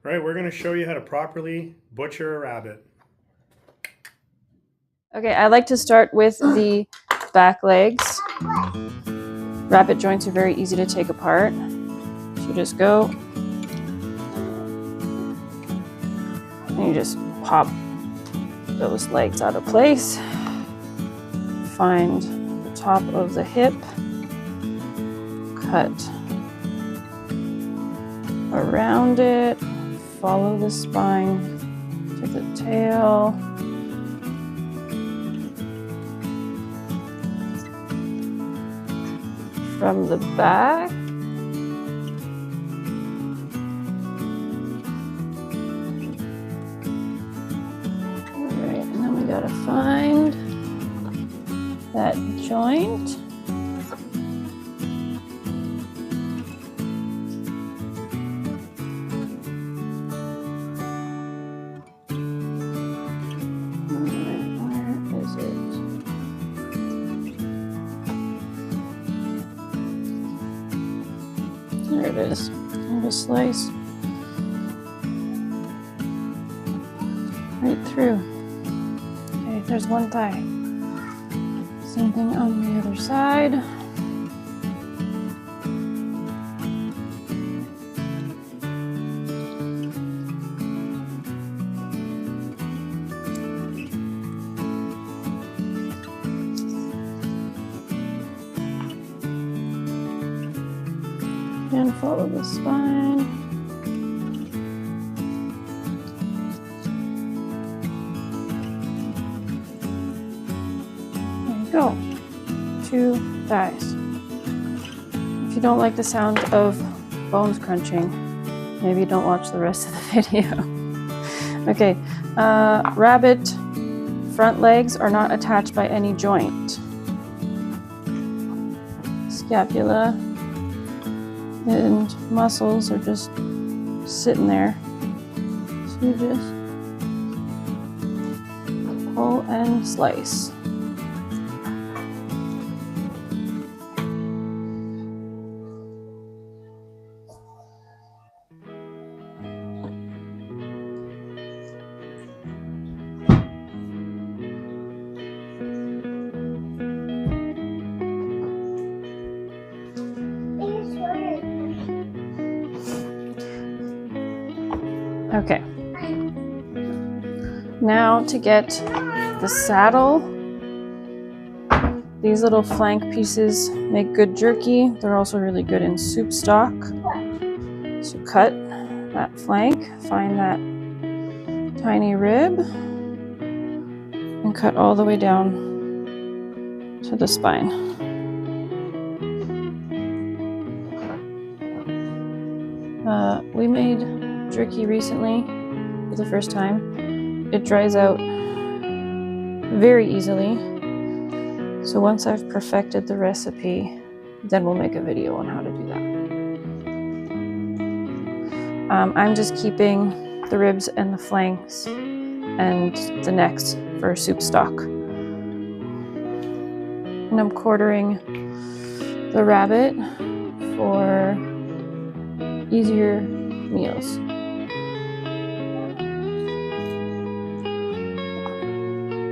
Right, we're going to show you how to properly butcher a rabbit. Okay, I like to start with the back legs. Rabbit joints are very easy to take apart. So you just go and you just pop those legs out of place. Find the top of the hip, cut around it, follow the spine to the tail. From the back, all right, and then we gotta find that joint. There it is. And a slice right through. Okay, there's one thigh. Same thing on the other side. And follow the spine. There you go. 2 thighs. If you don't like the sound of bones crunching, maybe don't watch the rest of the video. Okay, rabbit front legs are not attached by any joint. Scapula and muscles are just sitting there. So you just pull and slice. Okay, now to get the saddle, these little flank pieces make good jerky. They're also really good in soup stock. So cut that flank, find that tiny rib, and cut all the way down to the spine. We made jerky recently for the first time. It dries out very easily. So once I've perfected the recipe, then we'll make a video on how to do that. I'm just keeping the ribs and the flanks and the necks for soup stock. And I'm quartering the rabbit for easier meals.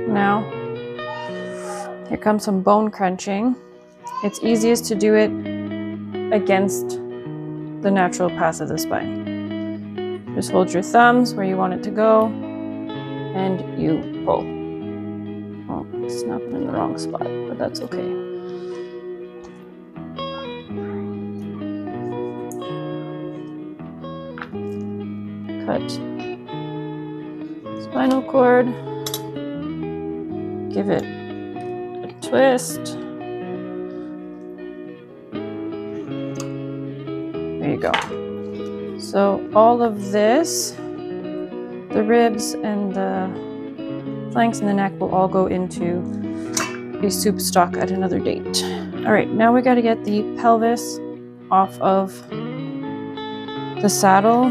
Now, here comes some bone crunching. It's easiest to do it against the natural path of the spine. Just hold your thumbs where you want it to go, and you pull. Oh, it's not in the wrong spot, but that's okay. Cut spinal cord. Give it a twist. There you go. So all of this, the ribs and the flanks and the neck will all go into a soup stock at another date. All right, now we got to get the pelvis off of the saddle.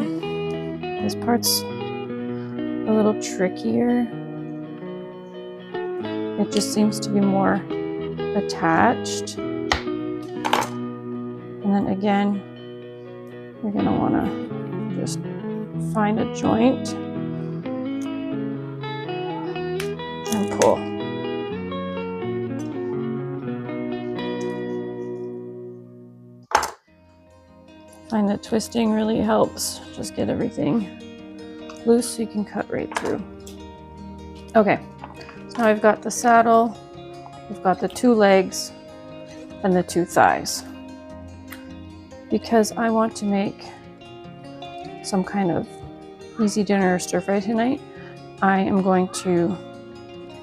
This part's a little trickier. It just seems to be more attached. And then again, you're gonna wanna just find a joint and pull. Find that twisting really helps. Just get everything loose so you can cut right through. Okay, so now I've got the saddle, we've got the 2 legs and the 2 thighs. Because I want to make some kind of easy dinner or stir fry tonight, I am going to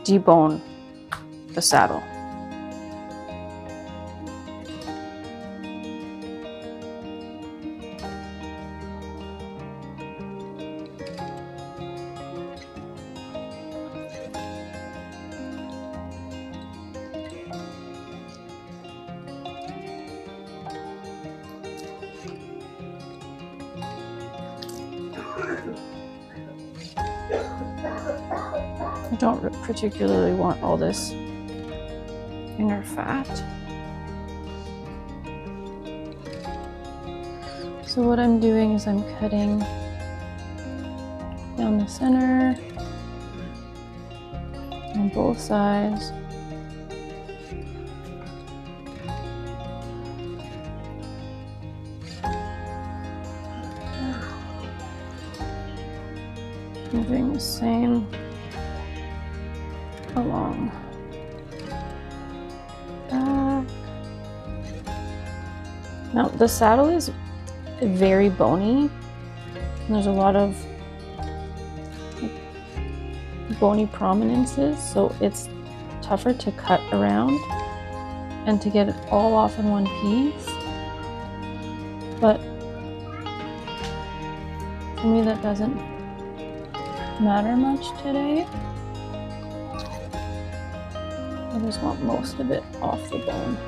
debone the saddle. I don't particularly want all this inner fat. So what I'm doing is I'm cutting down the center on both sides. I'm doing the same along back. Now the saddle is very bony, and there's a lot of bony prominences, so it's tougher to cut around and to get it all off in one piece. But for me that doesn't matter much today. I just want most of it off the bone.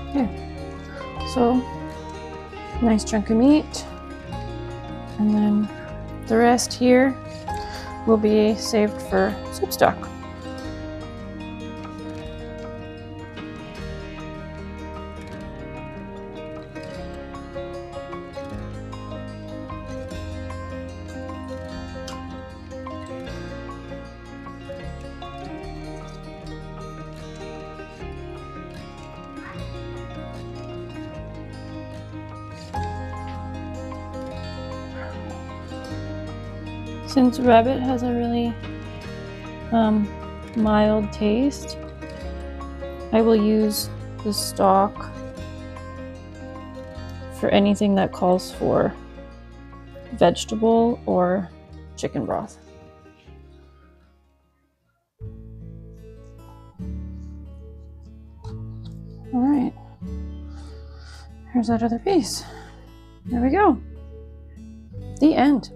Okay, so nice chunk of meat, and then the rest here will be saved for soup stock. Since rabbit has a really mild taste, I will use the stock for anything that calls for vegetable or chicken broth. All right, here's that other piece. There we go. The end.